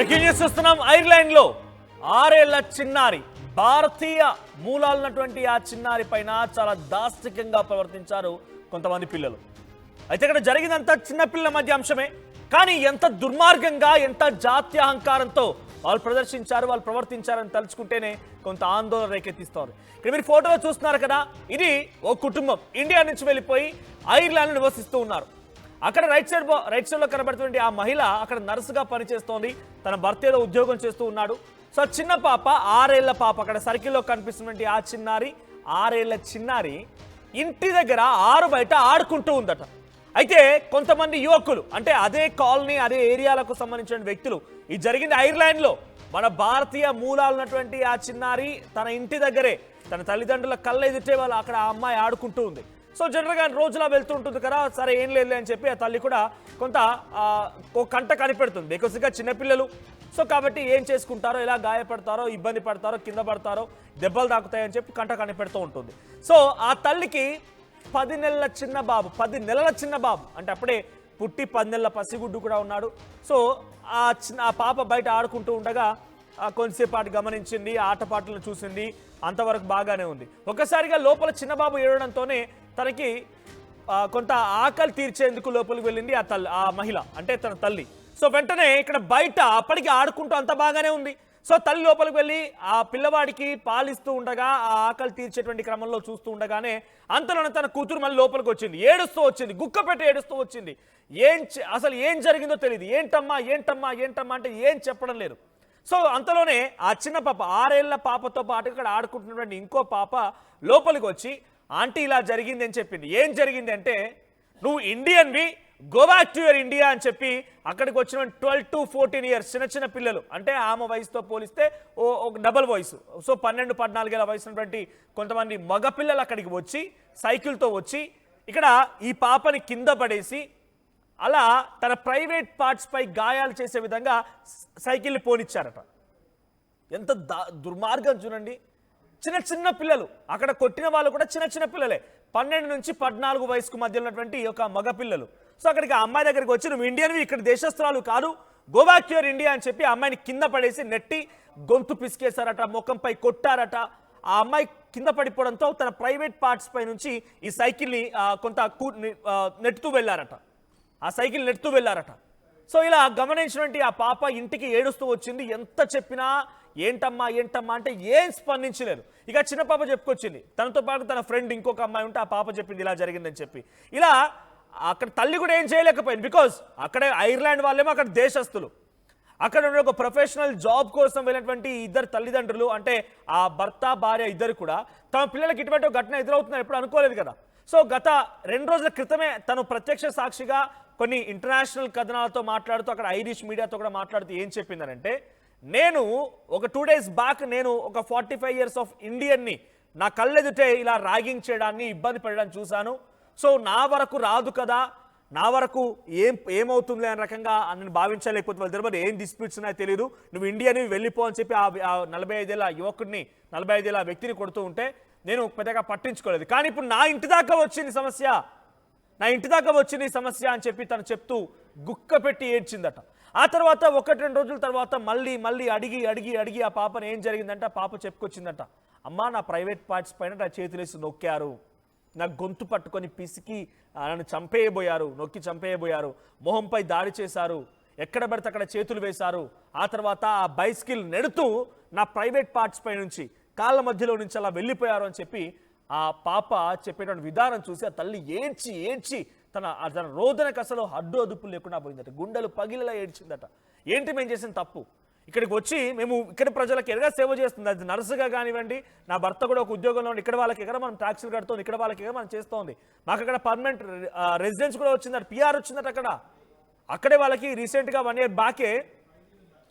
Breaking news చూస్తున్నాం. Ireland లో 6 ఏళ్ల చిన్నారి భారతీయ మూలాలున్నటువంటి ఆ చిన్నారి పైన చాలా దాష్టికంగా ప్రవర్తించారు కొంతమంది పిల్లలు. అయితే ఇక్కడ జరిగినంత చిన్న పిల్లల మధ్య అంశమే, కానీ ఎంత దుర్మార్గంగా ఎంత జాత్యహంకారంతో వాళ్ళు ప్రవర్తించారని తలుచుకుంటేనే కొంత ఆందోళన రేకెత్తిస్తారు. ఇక్కడ మీరు ఫోటోలో చూస్తున్నారు కదా, ఇది ఓ కుటుంబం ఇండియా నుంచి వెళ్ళిపోయి ఐర్లాండ్ నివసిస్తూ ఉన్నారు. అక్కడ రైట్ సైడ్ లో కనబడుతుంది ఆ మహిళ అక్కడ నర్సుగా పనిచేస్తోంది. తన భర్త ఏదో ఉద్యోగం చేస్తూ ఉన్నాడు. సో చిన్న పాప 6 ఏళ్ల పాప అక్కడ సర్కిల్లో కనిపిస్తున్నటువంటి ఆ చిన్నారి 6 ఏళ్ల చిన్నారి ఇంటి దగ్గర ఆరు బయట ఆడుకుంటూ ఉందట. అయితే కొంతమంది యువకులు అంటే అదే కాలనీ అదే ఏరియాలకు సంబంధించిన వ్యక్తులు, ఇది జరిగింది ఐర్లాండ్ లో, మన భారతీయ మూలాలు ఉన్నటువంటి ఆ చిన్నారి తన ఇంటి దగ్గరే తన తల్లిదండ్రుల కళ్ళ ఎదుటే వాళ్ళు అక్కడ ఆ అమ్మాయి ఆడుకుంటూ ఉంది. సో జనరల్గా రోజులా వెళ్తూ ఉంటుంది కదా, సరే ఏం లేదు అని చెప్పి ఆ తల్లి కూడా కొంత కంట కనిపెడుతుంది. బికాస్గా చిన్నపిల్లలు, సో కాబట్టి ఏం చేసుకుంటారో, ఎలా గాయపడతారో, ఇబ్బంది పడతారో, కింద పడతారో, దెబ్బలు తాకుతాయని చెప్పి కంట కనిపెడుతూ ఉంటుంది. సో ఆ తల్లికి 10 నెలల చిన్న బాబు అంటే అప్పుడే పుట్టి 10 నెలల పసిగుడ్డు కూడా ఉన్నాడు. సో ఆ పాప బయట ఆడుకుంటూ ఉండగా కొంతసేపు గమనించింది, ఆటపాటలను చూసింది, అంతవరకు బాగానే ఉంది. ఒక్కసారిగా లోపల చిన్నబాబు ఏడడంతోనే తనకి కొంత ఆకలి తీర్చేందుకు లోపలికి వెళ్ళింది ఆ మహిళ అంటే తన తల్లి. సో వెంటనే ఇక్కడ బయట అప్పటికి ఆడుకుంటూ అంత బాగానే ఉంది. సో తల్లి లోపలికి వెళ్ళి ఆ పిల్లవాడికి పాలిస్తూ ఉండగా ఆ ఆకలి తీర్చేటువంటి క్రమంలో చూస్తూ ఉండగానే అంతలోనే తన కూతురు మళ్ళీ లోపలికి వచ్చింది, ఏడుస్తూ వచ్చింది, గుక్కపెట్టి ఏడుస్తూ వచ్చింది. అసలు ఏం జరిగిందో తెలియదు. ఏంటమ్మా అంటే ఏం చెప్పడం లేదు. సో అంతలోనే ఆ చిన్న పాప 6 ఏళ్ల పాపతో పాటు ఇక్కడ ఆడుకుంటున్నటువంటి ఇంకో పాప లోపలికి వచ్చి ఆంటీ ఇలా జరిగింది అని చెప్పింది. ఏం జరిగింది అంటే, నువ్వు ఇండియన్వి, go back to your India అని చెప్పి అక్కడికి వచ్చిన 12 to 14 ఇయర్స్ చిన్న పిల్లలు అంటే ఆమె వయసుతో పోలిస్తే ఒక డబల్ వయసు, సో 12-14 ఏళ్ళ వయసు ఉన్నటువంటి కొంతమంది మగపిల్లలు అక్కడికి వచ్చి సైకిల్తో వచ్చి ఇక్కడ ఈ పాపని కింద పడేసి అలా తన ప్రైవేట్ పార్ట్స్ పై గాయాలు చేసే విధంగా సైకిల్ని పోనిచ్చారట. ఎంత దుర్మార్గం చూడండి. చిన్న పిల్లలు అక్కడ కొట్టిన వాళ్ళు కూడా చిన్న పిల్లలే, 12 నుంచి 14 వయసుకు మధ్య ఉన్నటువంటి ఒక మగ పిల్లలు. సో అక్కడికి ఆ అమ్మాయి దగ్గరికి వచ్చి నువ్వు ఇండియన్వి, ఇక్కడ దేశస్తురాలు కాదు, గో బ్యాక్ యువర్ ఇండియా అని చెప్పి ఆ అమ్మాయిని కింద పడేసి నెట్టి గొంతు పిసికేశారట, ముఖంపై కొట్టారట. ఆ అమ్మాయి కింద పడిపోవడంతో తన ప్రైవేట్ పార్ట్స్ పై నుంచి ఈ సైకిల్ని కొంత నెట్టుతూ వెళ్ళారట, ఆ సైకిల్ నెట్టుతూ వెళ్ళారట. సో ఇలా గమనించినటువంటి ఆ పాప ఇంటికి ఏడుస్తూ వచ్చింది. ఎంత చెప్పినా ఏంటమ్మా అంటే ఏం స్పందించలేరు. ఇక చిన్న పాప చెప్పుకొచ్చింది, తనతో పాటు తన ఫ్రెండ్ ఇంకొక అమ్మాయి ఉంటే ఆ పాప చెప్పింది ఇలా జరిగిందని చెప్పి. ఇలా అక్కడ తల్లి కూడా ఏం చేయలేకపోయింది. బికాజ్ అక్కడే ఐర్లాండ్ వాళ్ళేమో అక్కడ దేశస్తులు, అక్కడ ఉన్న ఒక ప్రొఫెషనల్ జాబ్ కోసం వెళ్ళినటువంటి ఇద్దరు తల్లిదండ్రులు అంటే ఆ భర్త భార్య ఇద్దరు కూడా తమ పిల్లలకి ఇటువంటి ఘటన ఎదురవుతుందని ఎప్పుడు అనుకోలేదు కదా. సో గత 2 రోజుల క్రితమే తను ప్రత్యక్ష సాక్షిగా కొన్ని ఇంటర్నేషనల్ కథనాలతో మాట్లాడుతూ అక్కడ ఐరిష్ మీడియాతో కూడా మాట్లాడుతూ ఏం చెప్పిందనంటే, నేను ఒక 2 days బ్యాక్ నేను ఒక 45 years ఆఫ్ ఇండియన్ని నా కళ్ళెదుటే ఇలా ర్యాగింగ్ చేయడాన్ని, ఇబ్బంది పెట్టడాన్ని చూశాను. సో నా వరకు రాదు కదా, నా వరకు ఏమవుతుంది అనే రకంగా నేను భావించలేకపోతే వాళ్ళ దగ్గర ఏం డిస్ప్యూట్స్ ఉన్నాయో తెలియదు, నువ్వు ఇండియాని వెళ్ళిపో అని చెప్పి ఆ 45 ఏళ్ల యువకుడిని 45 ఏళ్ల వ్యక్తిని కొడుతూ ఉంటే నేను పెద్దగా పట్టించుకోలేదు. కానీ ఇప్పుడు నా ఇంటి దాకా వచ్చింది సమస్య అని చెప్పి తను చెప్తూ గుక్క పెట్టి ఏడ్చిందట. ఆ తర్వాత 1-2 రోజుల తర్వాత మళ్ళీ అడిగి ఆ పాపను ఏం జరిగిందంటే ఆ పాప చెప్పుకొచ్చిందట, అమ్మా నా ప్రైవేట్ పార్ట్స్ పైన నా చేతులేసి నొక్కారు, నా గొంతు పట్టుకొని పిసికి నన్ను నొక్కి చంపేయబోయారు, మొహంపై దాడి చేశారు, ఎక్కడ పడితే అక్కడ చేతులు వేశారు, ఆ తర్వాత ఆ బైసికిల్ నెడుతూ నా ప్రైవేట్ పార్ట్స్ పై నుంచి కాళ్ళ మధ్యలో నుంచి అలా వెళ్ళిపోయారు అని చెప్పి ఆ పాప చెప్పేటువంటి విధానం చూసి ఆ తల్లి ఏడ్చి తన రోదనకు అసలు అడ్డు అదుపులు లేకుండా పోయిందట, గుండెలు పగిలిలా ఏడ్చిందట. ఏంటి మేము చేసిన తప్పు, ఇక్కడికి వచ్చి మేము ఇక్కడ ప్రజలకు ఎలాగా సేవ చేస్తుంది, అది నర్సుగా కానివ్వండి, నా భర్త కూడా ఒక ఉద్యోగంలో ఇక్కడ వాళ్ళకి ఎక్కడ మనం ట్యాక్సీలు కడుతుంది, ఇక్కడ వాళ్ళకి ఎక్కడ మనం చేస్తోంది, మాకు అక్కడ పర్మనెంట్ రెసిడెన్స్ కూడా వచ్చిందట, పిఆర్ వచ్చిందట. అక్కడే వాళ్ళకి రీసెంట్గా 1 year బ్యాకే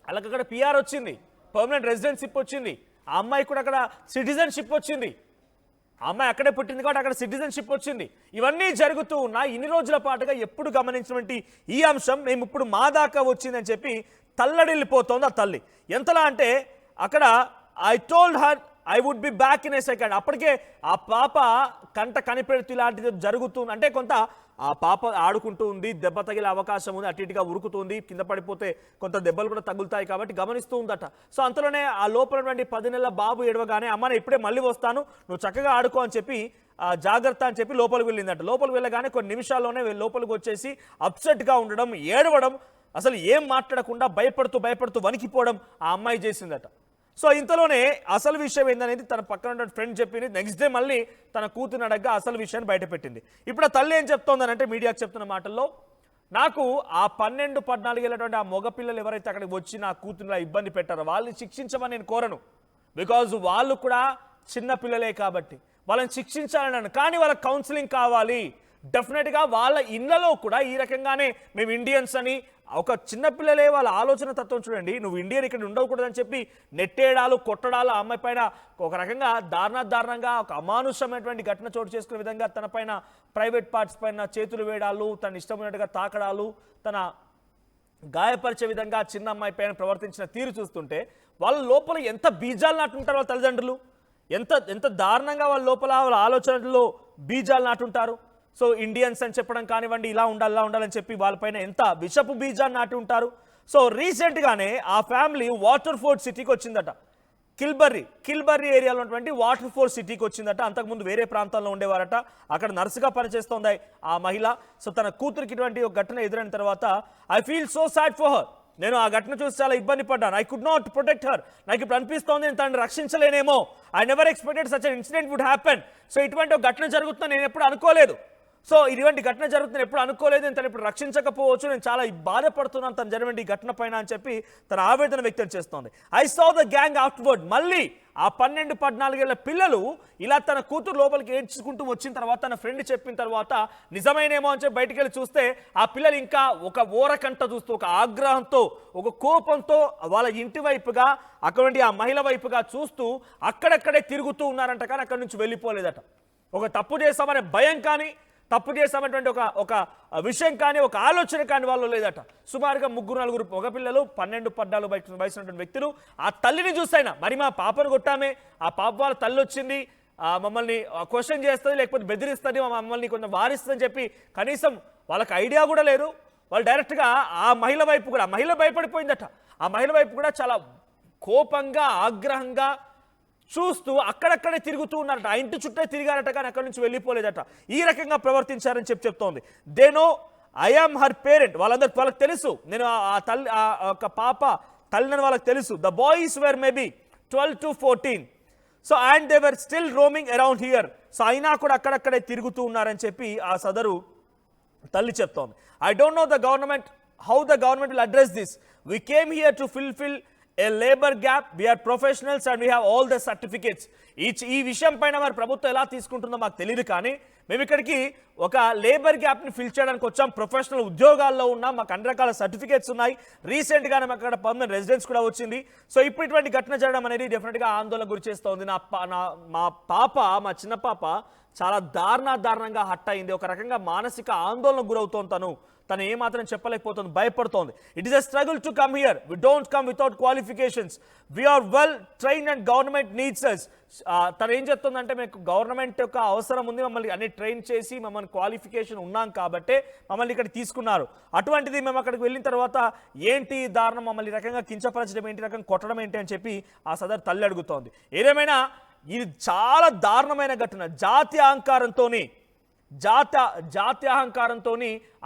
వాళ్ళకి అక్కడ పిఆర్ వచ్చింది, పర్మనెంట్ రెసిడెన్షిప్ వచ్చింది. ఆ అమ్మాయి కూడా అక్కడ సిటిజన్షిప్ వచ్చింది, ఆ అమ్మాయి అక్కడే పుట్టింది కాబట్టి అక్కడ సిటిజన్షిప్ వచ్చింది. ఇవన్నీ జరుగుతూ ఉన్నా ఇన్ని రోజుల పాటుగా ఎప్పుడు గమనించినటువంటి ఈ అంశం మేము ఇప్పుడు మా దాకా వచ్చిందని చెప్పి తల్లడిల్లిపోతోంది ఆ తల్లి. ఎంతలా అంటే అక్కడ I told her I would be back in a second, అప్పటికే ఆ పాప కంట కనిపెడుతూ ఇలాంటిది జరుగుతుంది అంటే కొంత ఆ పాప ఆడుకుంటూ ఉంది, దెబ్బ తగిలే అవకాశం ఉంది, అటు ఇటుగా ఉరుకుతుంది, కింద పడిపోతే కొంత దెబ్బలు కూడా తగులుతాయి కాబట్టి గమనిస్తూ ఉందట. సో అంతలోనే ఆ లోపల 10 నెలల బాబు ఏడవగానే అమ్మ నేను ఇప్పుడే మళ్ళీ వస్తాను, నువ్వు చక్కగా ఆడుకో అని చెప్పి జాగ్రత్త అని చెప్పి లోపలికి వెళ్ళిందట. లోపలికి వెళ్ళగానే కొన్ని నిమిషాల్లోనే లోపలికి వచ్చేసి అప్సెట్గా ఉండడం, ఏడవడం, అసలు ఏం మాట్లాడకుండా భయపడుతూ వణికిపోవడం ఆ అమ్మాయి చేసిందట. సో ఇంతలోనే అసలు విషయం ఏందనేది తన పక్కన ఉన్న ఫ్రెండ్ చెప్పింది. నెక్స్ట్ డే మళ్ళీ తన కూతురు అడగ్గా అసలు విషయాన్ని బయటపెట్టింది. ఇప్పుడు ఆ తల్లి ఏం చెప్తోందనంటే మీడియాకు చెప్తున్న మాటల్లో, నాకు ఆ 12-14 ఏళ్ళటువంటి ఆ మగపిల్లలు ఎవరైతే అక్కడికి వచ్చి నా కూతురులా ఇబ్బంది పెట్టారో వాళ్ళని శిక్షించమని నేను కోరను. బికాజ్ వాళ్ళు కూడా చిన్న పిల్లలే కాబట్టి వాళ్ళని శిక్షించాలని, కానీ వాళ్ళకి కౌన్సిలింగ్ కావాలి. డెఫినెట్గా వాళ్ళ ఇళ్లలో కూడా ఈ రకంగానే మేము ఇండియన్స్ అని ఒక చిన్నపిల్లలే వాళ్ళ ఆలోచన తత్వం చూడండి. నువ్వు ఇండియన్ ఇక్కడ ఉండకూడదని చెప్పి నెట్టేయడాలు, కొట్టడాలు, ఆ అమ్మాయి పైన ఒక రకంగా దారుణంగా ఒక అమానుషమైనటువంటి ఘటన చోటు చేసుకునే విధంగా తన పైన ప్రైవేట్ పార్ట్స్ పైన చేతులు వేయడాలు, తన ఇష్టమైనట్టుగా తాకడాలు, తన గాయపరిచే విధంగా చిన్న అమ్మాయి పైన ప్రవర్తించిన తీరు చూస్తుంటే వాళ్ళ లోపల ఎంత బీజాలు నాటుంటారు వాళ్ళ తల్లిదండ్రులు, ఎంత దారుణంగా వాళ్ళ లోపల వాళ్ళ ఆలోచనల్లో బీజాలు నాటుంటారు. సో ఇండియన్స్ అని చెప్పడం కానివ్వండి, ఇలా ఉండాలని చెప్పి వాళ్ళపైన ఎంత విషపు బీజాన్ని నాటి ఉంటారు. సో రీసెంట్గానే ఆ ఫ్యామిలీ వాటర్ఫోర్డ్ సిటీకి వచ్చిందట. కిల్బర్రీ ఏరియాలో ఉన్నటువంటి వాటర్ఫోర్డ్ సిటీకి వచ్చిందట. అంతకుముందు వేరే ప్రాంతాల్లో ఉండేవారట. అక్కడ నర్సుగా పనిచేస్తోంది ఆ మహిళ. సో తన కూతురికి ఇటువంటి ఒక ఘటన ఎదురైన తర్వాత I feel so sad for her, నేను ఆ ఘటన చూసి చాలా ఇబ్బంది పడ్డాను. I could not protect her, నాకు ఇప్పుడు అనిపిస్తోంది నేను తనని రక్షించలేనేమో. I never expected such an incident would happen. So ఇటువంటి ఒక ఘటన జరుగుతుందని నేను ఎప్పుడు అనుకోలేదు. సో ఇటువంటి ఘటన జరుగుతుంది ఎప్పుడు అనుకోలేదు, నేను తను ఇప్పుడు రక్షించకపోవచ్చు, నేను చాలా బాధపడుతున్నాను తను జరిగిన ఈ ఘటన పైన అని చెప్పి తన ఆవేదన వ్యక్తం చేస్తోంది. I saw the gang afterward. మళ్ళీ ఆ 12-14 ఏళ్ల పిల్లలు ఇలా తన కూతురు లోపలికి ఏడ్చుకుంటూ వచ్చిన తర్వాత తన ఫ్రెండ్ చెప్పిన తర్వాత నిజమేనేమో అని చెప్పి బయటికి వెళ్ళి చూస్తే ఆ పిల్లలు ఇంకా ఒక ఓరకంట చూస్తూ, ఒక ఆగ్రహంతో, ఒక కోపంతో వాళ్ళ ఇంటి వైపుగా, అటువంటి ఆ మహిళ వైపుగా చూస్తూ అక్కడక్కడే తిరుగుతూ ఉన్నారంట. కానీ అక్కడి నుంచి వెళ్ళిపోలేదట. ఒక తప్పు చేస్తామనే భయం కానీ, తప్పు చేస్తామనేటువంటి ఒక విషయం కానీ, ఒక ఆలోచన కానీ వాళ్ళు లేదట. సుమారుగా 3-4 మగపిల్లలు, 12-14 వయసున్నటువంటి వ్యక్తులు ఆ తల్లిని చూస్తాయినా మరి మా పాపను కొట్టామే, ఆ పాప వాళ్ళ తల్లి వచ్చింది, మమ్మల్ని క్వశ్చన్ చేస్తుంది, లేకపోతే బెదిరిస్తుంది, మమ్మల్ని కొంచెం వారిస్తుందని చెప్పి కనీసం వాళ్ళకి ఐడియా కూడా లేదు. వాళ్ళు డైరెక్ట్గా ఆ మహిళ వైపు కూడా, మహిళ భయపడిపోయిందట, ఆ మహిళ వైపు కూడా చాలా కోపంగా, ఆగ్రహంగా చూస్తూ అక్కడక్కడే తిరుగుతూ ఉన్నారట. ఆ ఇంటి చుట్టే తిరిగారట, కానీ అక్కడి నుంచి వెళ్ళిపోలేదట. ఈ రకంగా ప్రవర్తించారని చెప్తోంది. They know I am her parent. వాళ్ళకి తెలుసు నేను ఆ తల్లి, ఒక పాప తల్లిని వాళ్ళకి తెలుసు. The boys were maybe 12 to 14. So and they were still roaming around here. So అయినా కూడా అక్కడక్కడే తిరుగుతూ ఉన్నారని చెప్పి ఆ సదరు తల్లి చెప్తోంది. I don't know the government, how the government will address this. We came here to fulfil a labor gap. We are professionals and we have all the certificates. ఈ విషయం పైన మరి ప్రభుత్వం ఎలా తీసుకుంటుందో మాకు తెలియదు, కానీ మేము ఇక్కడికి ఒక లేబర్ గ్యాప్ని ఫిల్ చేయడానికి వచ్చాం. ప్రొఫెషనల్ ఉద్యోగాల్లో ఉన్నాం, మాకు అన్ని రకాల సర్టిఫికేట్స్ ఉన్నాయి. రీసెంట్గానే మాకు అక్కడ పర్మనెంట్ రెసిడెన్స్ కూడా వచ్చింది. సో ఇప్పుడు ఇటువంటి ఘటన జరగడం అనేది డెఫినెట్గా ఆందోళన గురి చేస్తోంది. మా చిన్న పాప చాలా దారుణంగా హట్ అయింది. ఒక రకంగా మానసిక ఆందోళనకు గురవుతోంది. తను ఏమాత్రం చెప్పలేకపోతుంది, భయపడుతోంది. It is a struggle to come here. We don't come without qualifications. We are well trained and government needs us. తను ఏం చెప్తుందంటే, మీకు గవర్నమెంట్ యొక్క అవసరం ఉంది, మమ్మల్ని అన్ని ట్రైన్ చేసి మమ్మల్ని క్వాలిఫికేషన్ ఉన్నాం కాబట్టే మమ్మల్ని ఇక్కడ తీసుకున్నారు. అటువంటిది మేము అక్కడికి వెళ్ళిన తర్వాత ఏంటి దారుణం, మమ్మల్ని ఈ రకంగా కించపరచడం ఏంటి, రకంగా కొట్టడం ఏంటి అని చెప్పి ఆ సదరు తల్లి అడుగుతోంది. ఏదేమైనా ఇది చాలా దారుణమైన ఘటన. జాత్యహంకారంతో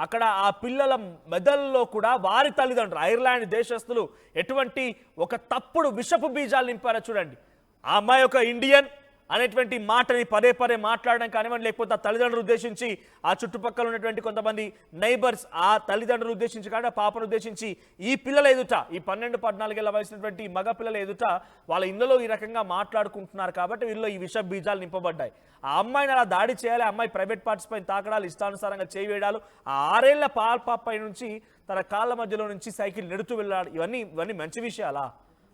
అక్కడ ఆ పిల్లల మెదళ్ళలో కూడా వారి తల్లిదండ్రులు, ఐర్లాండ్ దేశస్తులు ఎటువంటి ఒక తప్పుడు విషపు బీజాలు నింపారో చూడండి. ఆ అమ్మాయి ఒక ఇండియన్ అనేటువంటి మాటని పదే మాట్లాడడం కానివ్వండి, లేకపోతే ఆ తల్లిదండ్రులు ఉద్దేశించి, ఆ చుట్టుపక్కల ఉన్నటువంటి కొంతమంది నైబర్స్ ఆ తల్లిదండ్రులు ఉద్దేశించి కానీ, ఆ పాపను ఉద్దేశించి ఈ పిల్లల ఎదుట, ఈ 12-14 ఏళ్ల వయసున్నటువంటి మగ పిల్లల ఎదుట వాళ్ళ ఇళ్ళలో ఈ రకంగా మాట్లాడుకుంటున్నారు కాబట్టి వీళ్ళు ఈ విష బీజాలు నింపబడ్డాయి. ఆ అమ్మాయిని అలా దాడి చేయాలి, ఆ అమ్మాయి ప్రైవేట్ పార్ట్స్ పైన తాకడాలు, ఇష్టానుసారంగా చేయవేయడాలు, ఆ 6 ఏళ్ల పాప పై నుంచి తన కాళ్ళ మధ్యలో నుంచి సైకిల్ నెడుతూ వెళ్ళాడు. ఇవన్నీ మంచి విషయాలా?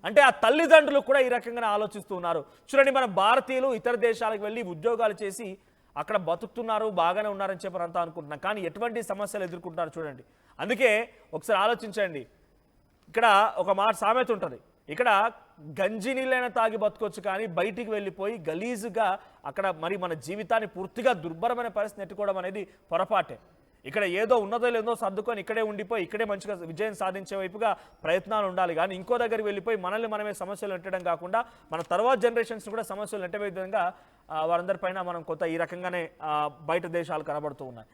అంటే ఆ తల్లిదండ్రులు కూడా ఈ రకంగానే ఆలోచిస్తున్నారు. చూడండి, మన భారతీయులు ఇతర దేశాలకు వెళ్ళి ఉద్యోగాలు చేసి అక్కడ బతుకుతున్నారు, బాగానే ఉన్నారని చెప్పి అంతా అనుకుంటున్నాం, కానీ ఎటువంటి సమస్యలు ఎదుర్కొంటున్నారు చూడండి. అందుకే ఒకసారి ఆలోచించండి. ఇక్కడ ఒక మాట సామెత ఉంటుంది, ఇక్కడ గంజి నీళ్ళైనా తాగి బతకొచ్చు, కానీ బయటికి వెళ్ళిపోయి గలీజుగా అక్కడ మరి మన జీవితాన్ని పూర్తిగా దుర్భరమైన పరిస్థితి నెట్టుకోవడం అనేది పొరపాటే. ఇక్కడ ఏదో ఉన్నదో లేదో సర్దుకొని ఇక్కడే ఉండిపోయి ఇక్కడే మంచిగా విజయం సాధించే వైపుగా ప్రయత్నాలు ఉండాలి. కానీ ఇంకో దగ్గరికి వెళ్ళిపోయి మనల్ని మనమే సమస్యలు నెట్టడం కాకుండా మన తర్వాత జనరేషన్స్ కూడా సమస్యలు నెట్టే విధంగా వారందరిపైన మనం కొంత ఈ రకంగానే బయట దేశాలు కనబడుతూ ఉన్నాయి.